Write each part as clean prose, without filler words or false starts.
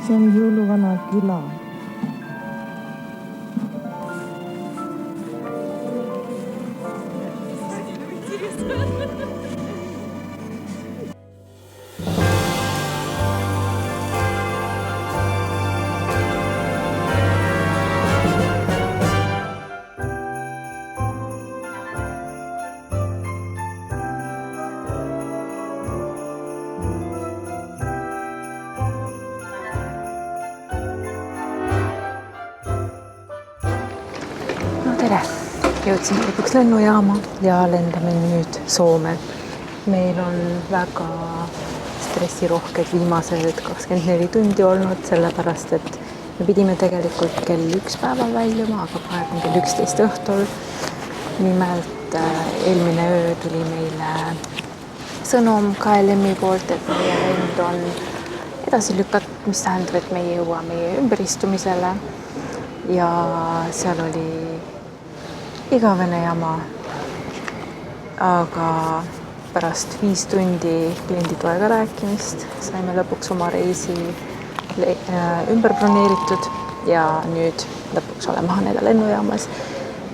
See on jõuluvana küla. Tere! Jõudsime lõpuks lennujaama ja lendame nüüd Soome. Meil on väga stressirohked viimased 24 tundi olnud, sellepärast et me pidime tegelikult kell 1 päeval väljuma, aga praegu on kell 11 õhtul. Nimelt eelmine öö tuli meile sõnum KLM-i poolt, et meie lend on edasi lükatud, mis tähendab, et me ei jõua meie ümberistumisele ja seal oli igavene jama, aga pärast 5 tundi klienditoega rääkimist saime lõpuks oma reisi ümber broneeritud ja nüüd lõpuks oleme Haneda lennujaamas.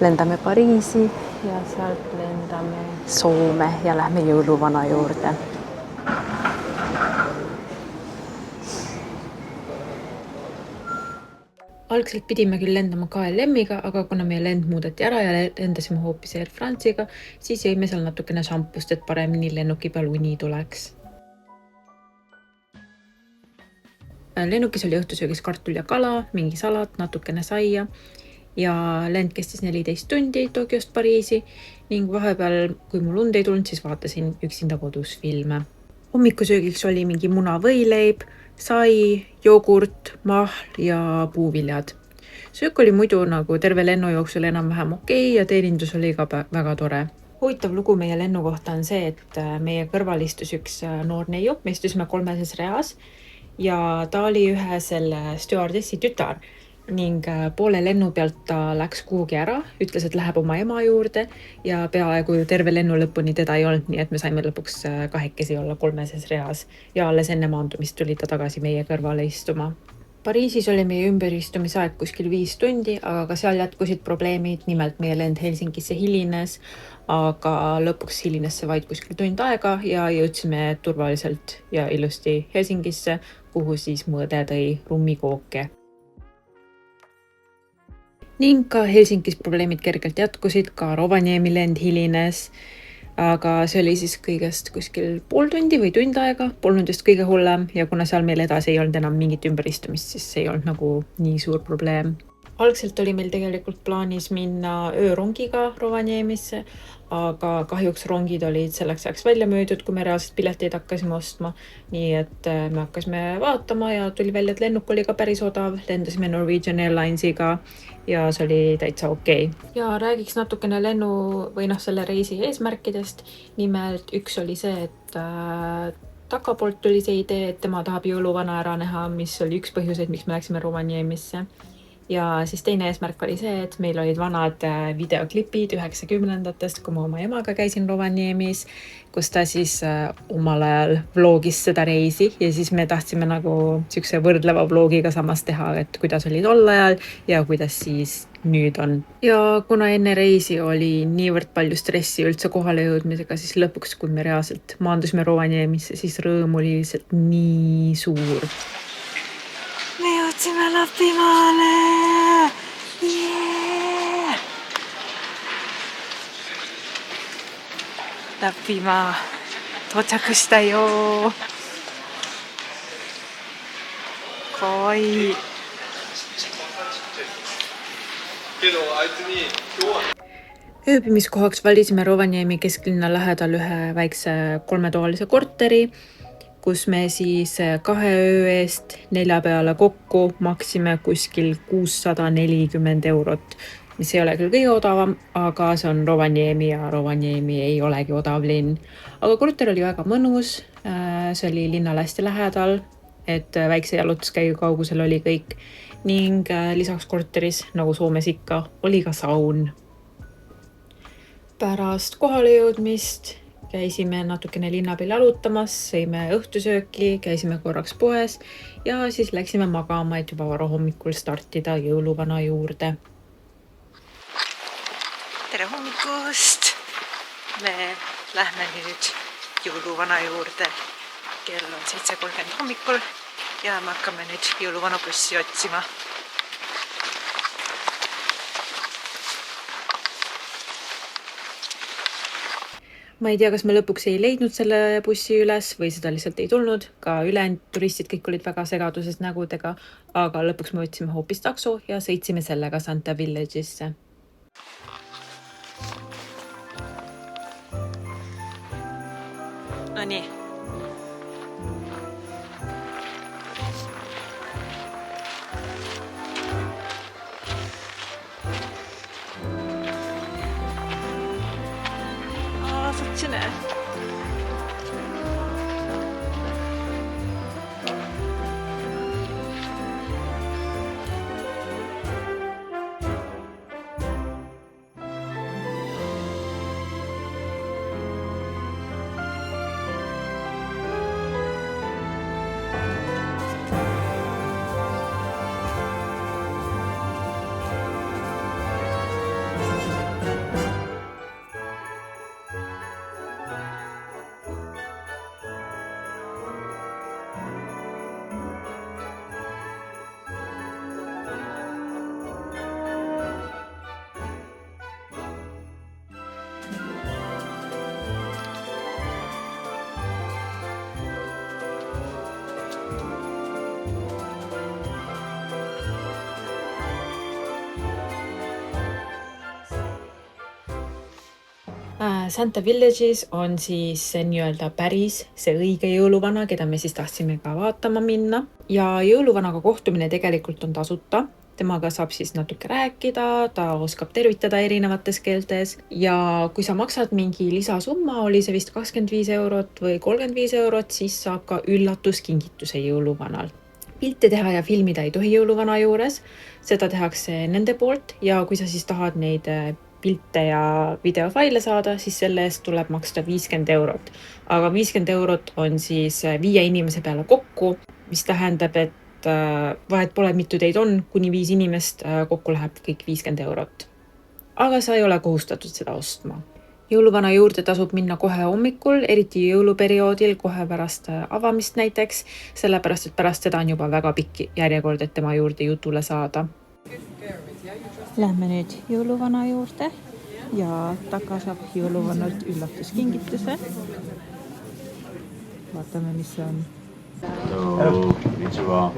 Lendame Pariisi ja sealt lendame Soome ja lähme jõuluvana juurde. Algselt pidime küll lendama KLM-iga, aga kuna meie lend muudeti ära ja lendasime hoopis Air France'iga, siis jõime seal natukene šampust, et paremini lennuki peal uni tuleks. Lennukis oli õhtusöögis kartul ja kala, mingi salat, natukene saia ja lend kestis 14 tundi Tokyost Pariisi ning vahepeal, kui mul und ei tulnud, siis vaatasin üksinda kodus filme. Hommikusöögiks oli mingi munavõileib, sai, jogurt, mahl ja puuviljad. Söök oli muidu nagu terve lennu jooksul enam-vähem okei ja teenindus oli ka väga tore. Huvitav lugu meie lennu kohta on see, et meie kõrval istus üks noor neiu, me istusime 3. reas ja ta oli ühe selle stjuardessi tütar ning poole lennu pealt ta läks kuhugi ära, ütles, et läheb oma ema juurde ja peaaegu terve lennu lõpuni teda ei olnud, nii et me saime lõpuks kahekesi olla 3. reas ja alles enne maandumist tuli ta tagasi meie kõrvale istuma. Pariisis oli meie ümberistumisaeg kuskil 5 tundi, aga ka seal jätkusid probleemid, nimelt meie lend Helsingisse hilines, aga lõpuks hilines see vaid kuskil tund aega ja jõudsime turvaliselt ja ilusti Helsingisse, kuhu siis mõõde tõi rummikooke. Ning ka Helsingis probleemid kergelt jätkusid, ka Rovaniemi lend hilines, aga see oli siis kõigest kuskil pool tundi või tund aega, polnud just kõige hullem ja kuna seal meil edasi ei olnud enam mingit ümberistumist, siis see ei olnud nagu nii suur probleem. Algselt oli meil tegelikult plaanis minna öörongiga Rovaniemisse, aga kahjuks rongid olid selleks ajaks välja müüdud, kui me reaalselt pileteid hakkasime ostma. Nii et me hakkasime vaatama ja tuli välja, et lennuk oli ka päris odav, lendasime Norwegian Airlinesiga ja see oli täitsa okei. Ja räägiks natukene lennu või selle reisi eesmärkidest. Nimelt üks oli see, et Taka poolt tuli see idee, et tema tahab jõuluvana ära näha, mis oli üks põhjuseid, miks me läksime Rovaniemisse. Ja siis teine eesmärk oli see, et meil olid vanad videoklipid 90-ndatest, kui ma oma emaga käisin Rovaniemis, kus ta siis omal ajal vlogis seda reisi ja siis me tahtsime nagu siukse võrdleva vlogiga samas teha, et kuidas oli tol ajal ja kuidas siis nüüd on. Ja kuna enne reisi oli niivõrd palju stressi üldse kohale jõudmisega, siis lõpuks, kui me reaalselt maandusime Rovaniemisse, siis rõõm oli lihtsalt nii suur. Me jõudsime Lapimaale! Yeah! Lapimaa! Tochakushita yo! Kawaii! Ööbimiskohaks valisime Rovaniemi kesklinna lähedal ühe väikse 3-toalise korteri, kus me siis 2 öö eest 4 peale kokku maksime kuskil 640 €, mis ei ole küll kõige odavam, aga see on Rovaniemi ja Rovaniemi ei olegi odav linn. Aga korter oli väga mõnus, see oli linnale hästi lähedal, et väikse jalutuskäigu kaugusel oli kõik ning lisaks korteris, nagu Soomes ikka, oli ka saun. Pärast kohale jõudmist käisime natukene linna peal jalutamas, sõime õhtusööki, käisime korraks poes ja siis läksime magama, et juba varahommikul startida jõuluvana juurde. Tere hommikust! Me lähme nüüd jõuluvana juurde. Kell on 7:30 hommikul ja me hakkame nüüd jõuluvana bussi otsima. Ma ei tea, kas me lõpuks ei leidnud selle bussi üles või seda lihtsalt ei tulnud. Ka ülejäänud turistid kõik olid väga segaduses nägudega, aga lõpuks me võtsime hoopis takso ja sõitsime sellega Santa Village'isse. No nii. Santa Villages on siis nii-öelda päris see õige jõuluvana, keda me siis tahtsime ka vaatama minna. Ja jõuluvanaga kohtumine tegelikult on tasuta. Temaga saab siis natuke rääkida, ta oskab tervitada erinevates keeltes. Ja kui sa maksad mingi lisasumma, oli see vist 25 eurot või 35 eurot, siis saab ka üllatuskingituse jõuluvanal. Pilte teha ja filmida ei tohi jõuluvana juures. Seda tehakse nende poolt ja kui sa siis tahad neid pilte ja videofaile saada, siis selle eest tuleb maksta 50 eurot. Aga 50 eurot on siis 5 inimese peale kokku, mis tähendab, et vahet pole mitu teid on, kuni 5 inimest kokku läheb kõik 50 eurot. Aga sa ei ole kohustatud seda ostma. Jõuluvana juurde tasub minna kohe hommikul, eriti jõuluperioodil, kohe pärast avamist näiteks, sellepärast, et pärast seda on juba väga pikk järjekord, et tema juurde jutule saada. Lähme nüüd jõuluvana juurde ja taka saab jõuluvanalt üllatuskingituse. Vaatame, mis see on. Hello, konnichiwa.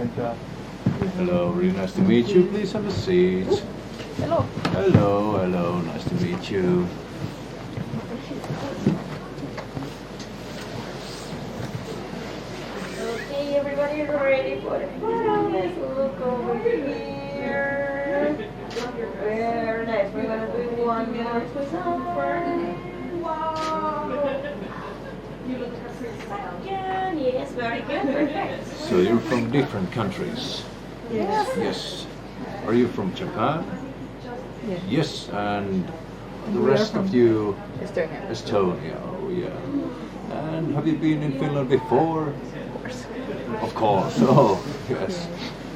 Hello, really nice to meet you. Please have a seat. Hello. Hello, nice to meet you. Okay, everybody is ready for the photo. Let's look over here. Very nice. We're gonna do one more side. Wow. You look second. Yes, very good. Perfect. So you're from different countries? Yes. Are you from Japan? Yes. Yes, and the rest of you? Estonia. Estonia, oh yeah. And have you been in Finland before? Of course. Oh, yes.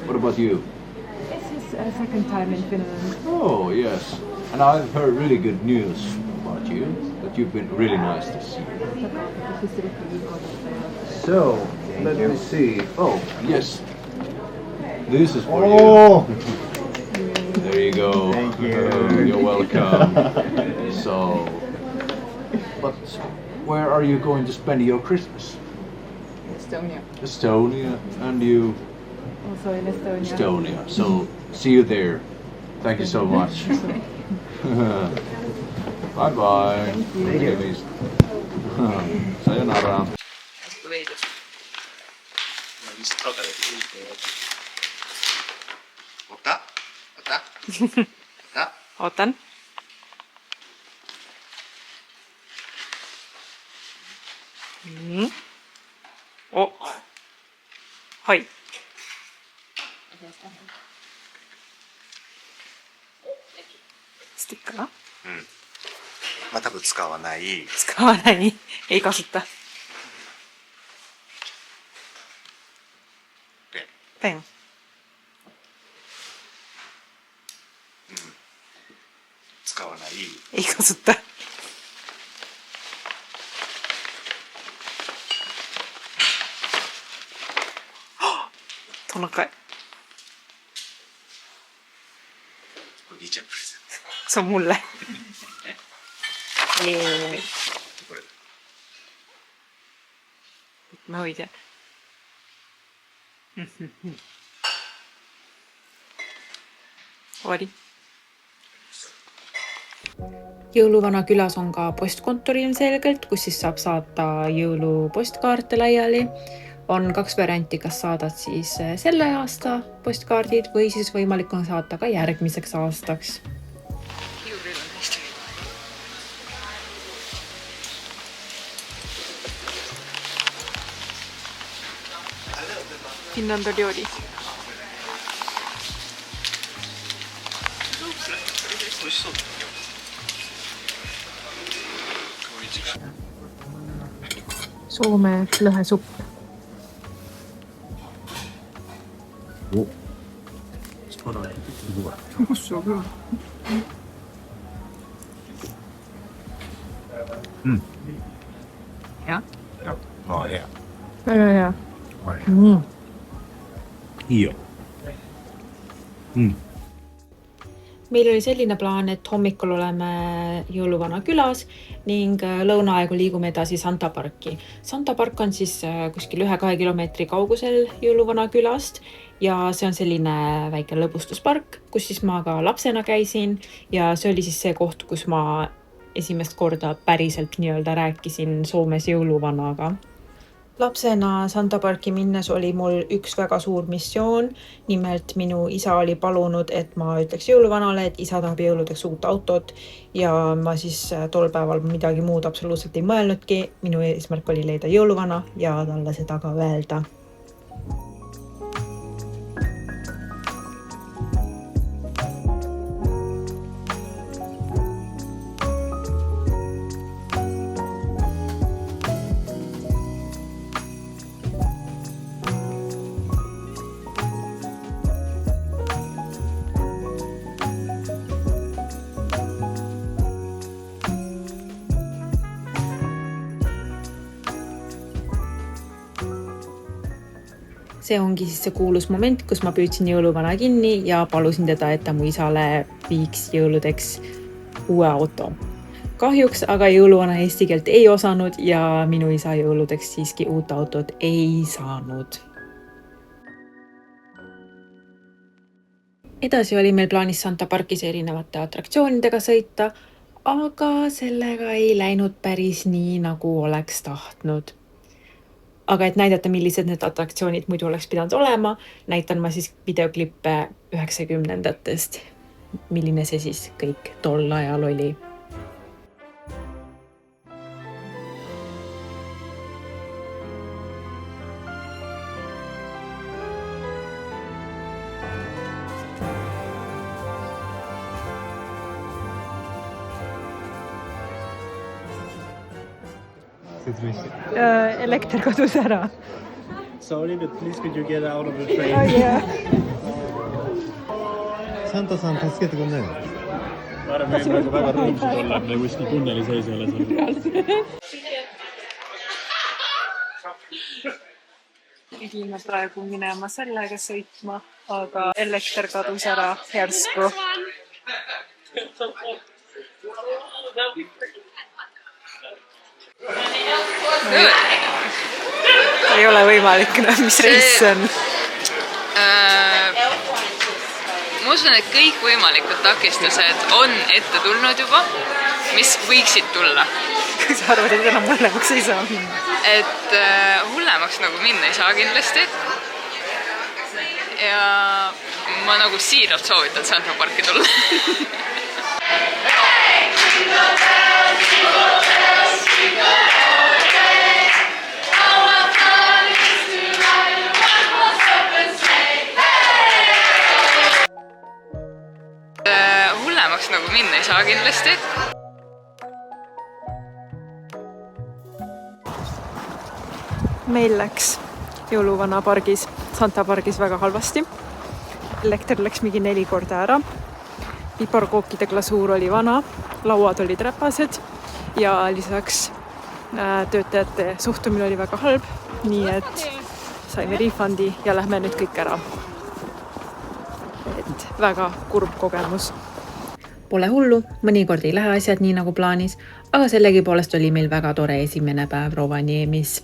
What about you? A second time in Finland. Oh, yes. And I've heard really good news about you, that you've been really nice this year. So, let me see. Oh, yes. This is for you. There you go. Thank you. You're welcome. So, but where are you going to spend your Christmas? Estonia. Estonia. And you? Also in Estonia. Estonia. So, see you there. Thank you so much. Bye-bye. Thank you. Sayonara. Ootan. Oh. Hoi. Sticker. まあ多分使わない。使わない。ei kasuta。ペン。使わない。ei kasuta。トナカイ。これリーチャープレゼント。そう、mulle。これ。ma hoidjan. Oli. Jõuluvana külas on ka postkontor ilmselgelt, kus siis saab saata jõulupostkaarte laiali. On 2 varianti, kas saadad siis selle aasta postkaardid või siis võimalik on saata ka järgmiseks aastaks. Finland oli oli. Soome lõhesupp. Kus on küll? Hea? Jah, hea. Väga hea. Iyo. Meil oli selline plaan, et hommikul oleme jõuluvana külas ning lõunaaegu liigume edasi Santa Parki. Santa Park on siis kuskil 1-2 kilomeetri kaugusel jõuluvana külast ja see on selline väike lõbustuspark, kus siis ma ka lapsena käisin ja see oli siis see koht, kus ma esimest korda päriselt nii-öelda rääkisin Soomes jõuluvanaga. Lapsena Santa Parki minnes oli mul üks väga suur missioon. Nimelt minu isa oli palunud, et ma ütleks jõuluvanale, et isa tahab jõuludeks uut autot ja ma siis tol päeval midagi muud absoluutselt ei mõelnudki. Minu eesmärk oli leida jõuluvana ja talle seda ka öelda. See ongi siis see kuulus moment, kus ma püüdsin jõuluvana kinni ja palusin teda, et ta mu isale viiks jõuludeks uue auto. Kahjuks aga jõuluvana eesti keelt ei osanud ja minu isa jõuludeks siiski uut autot ei saanud. Edasi oli meil plaanis Santa Parkis erinevate atraktsioonidega sõita, aga sellega ei läinud päris nii, nagu oleks tahtnud. Aga et näidata, millised need atraktsioonid muidu oleks pidanud olema, näitan ma siis videoklippe 90-ndatest, milline see siis kõik tol ajal oli. Elekter kadus ära. Sorry, but please could you get out of the train? Oh, yeah. Santa sa on taskete kui need. Ma arvan, meil praegu väga rõõmsad olla, et me kuskil tunneli sees ei ole seal. Pidime praegu minema sellega sõitma, aga elekter kadus ära järsku. Ei ole võimalik, mis reis see on? Ma usun, et kõik võimalikud takistused on ette tulnud juba, mis võiksid tulla. Sa arvad, et enam hullemaks ei saa minna? Et hullemaks nagu minna ei saa kindlasti. Ja ma nagu siiralt soovitan Santa Parki tulla. Hullemaks nagu minna ei saa kindlasti. meil läks jõuluvana pargis, Santa pargis väga halvasti. Elekter läks mingi 4 korda ära. Piparkookide glasuur oli vana, lauad olid räpased ja lisaks töötajate suhtumine oli väga halb, nii et saime refundi ja lähme nüüd kõik ära. Et väga kurb kogemus. Pole hullu, mõnikord ei lähe asjad nii nagu plaanis, aga sellegipoolest oli meil väga tore esimene päev Rovaniemis.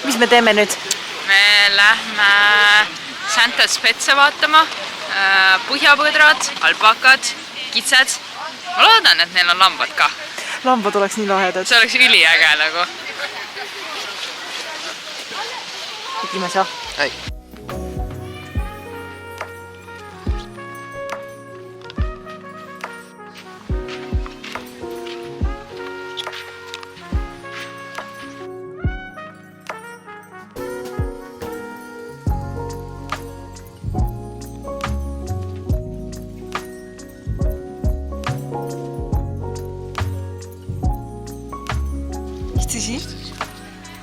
Mis me teeme nüüd? Me lähme Santa Spetsa vaatama, põhjapõdrad, alpakad, kitsed. Ma loodan, et neil on lambad ka. Lambad oleks nii lahedad. See oleks üliäge nagu. Ikimasa. Hai.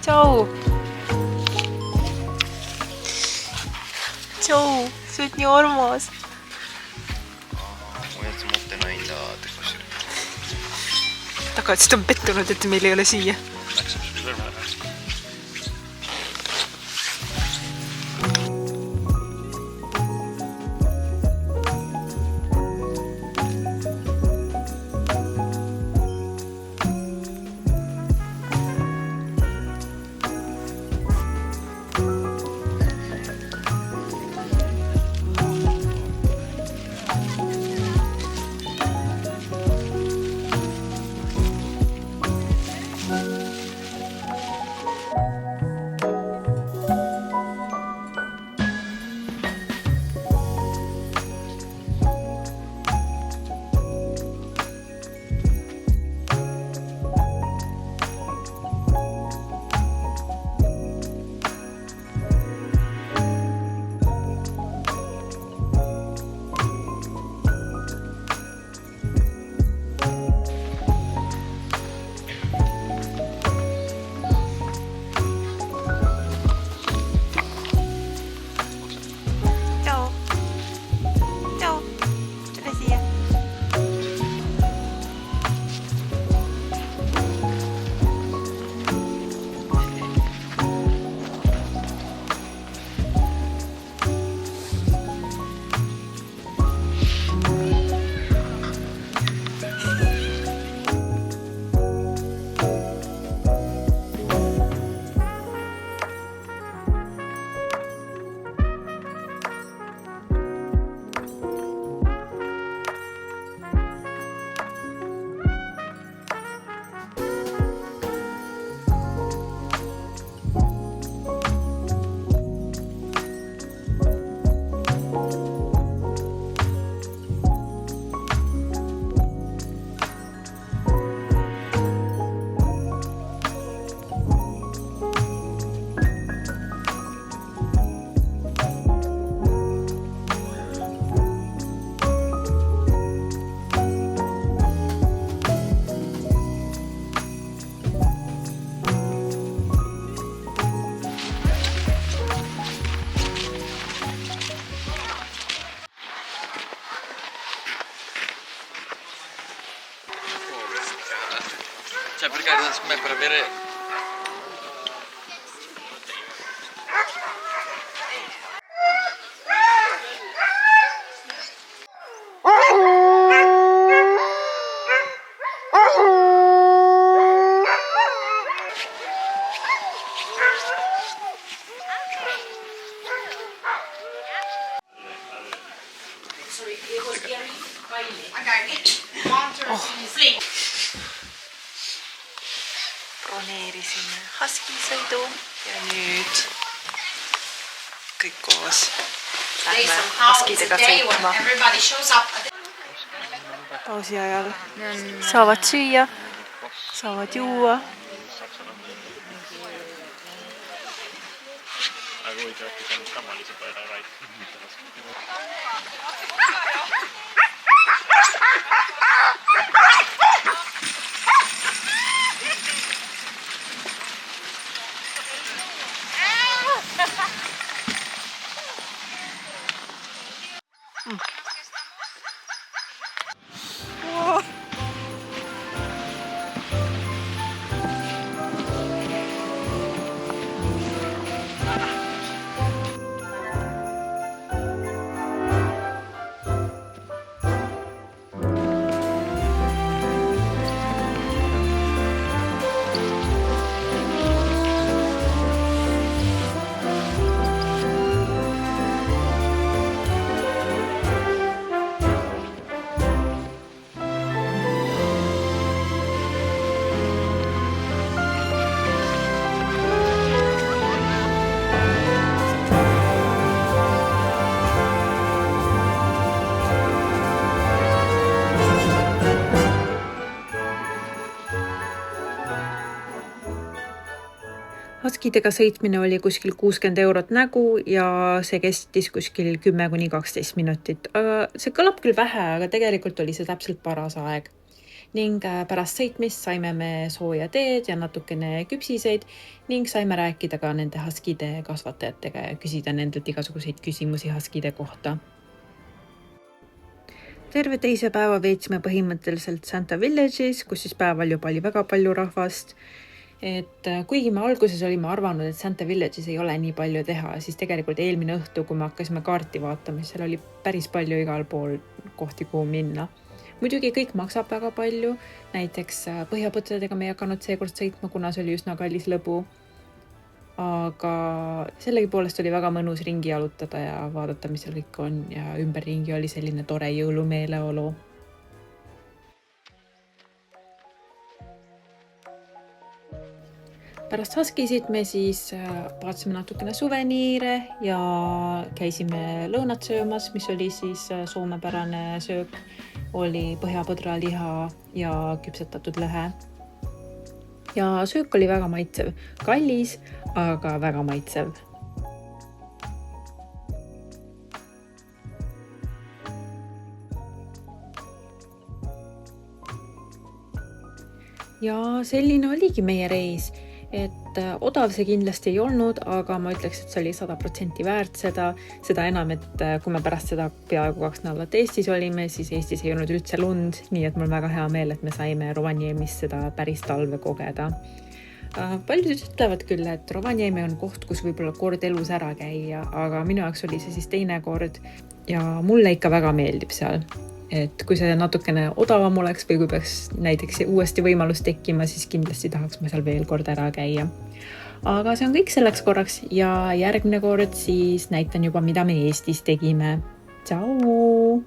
Tšau! Tšau! Sa oled nii armas. Tagasi ta on pettunud, et meil ei ole siia. Cioè, perché secondo me per avere broneerisime Husky sõidu ja nüüd kõik koos lähme Husky'dega sõitma. Pausi ajal saavad süüa, saavad juua. Aga huvitav, kui see on kammalisi päeva raid. Huskydega sõitmine oli kuskil 60 eurot nägu ja see kestis kuskil 10–12 minutit. See kõlab küll vähe, aga tegelikult oli see täpselt paras aeg. Ning pärast sõitmist saime me sooja teed ja natukene küpsiseid ning saime rääkida ka nende Huskyde kasvatajatega ja küsida nendelt igasuguseid küsimusi Huskyde kohta. Terve teise päeva veetsime põhimõtteliselt Santa Village'is, kus siis päeval juba oli väga palju rahvast. Et kuigi me alguses olime arvanud, et Santa Village'is ei ole nii palju teha, siis tegelikult eelmine õhtu, kui me hakkasime kaarti vaatama, seal oli päris palju igal pool kohti, kuhu minna. Muidugi kõik maksab väga palju, näiteks põhjapõtradega me ei hakanud seekord sõitma, kuna see oli üsna kallis lõbu. Aga sellegi poolest oli väga mõnus ringi jalutada ja vaadata, mis seal kõik on ja ümberringi oli selline tore jõulumeeleolu. Pärast Huskysid me siis vaatasime natukene suveniire ja käisime lõunat söömas, mis oli siis soomepärane söök. Oli põhjapõdraliha ja küpsetatud lõhe. Ja söök oli väga maitsev. Kallis, aga väga maitsev. Ja selline oligi meie reis. Et odav see kindlasti ei olnud, aga ma ütleks, et see oli 100% väärt seda enam, et kui me pärast seda peaaegu 2 nädalat Eestis olime, siis Eestis ei olnud üldse lund, nii et mul väga hea meel, et me saime Rovaniemis seda päris talve kogeda. Paljud ütlevad küll, et Rovaniemi on koht, kus võib-olla kord elus ära käia, aga minu jaoks oli see siis teine kord ja mulle ikka väga meeldib seal. Et kui see natukene odavam oleks või kui peaks näiteks uuesti võimalus tekkima, siis kindlasti tahaks ma seal veel kord ära käia. Aga see on kõik selleks korraks ja järgmine kord siis näitan juba, mida me Eestis tegime. Tšau!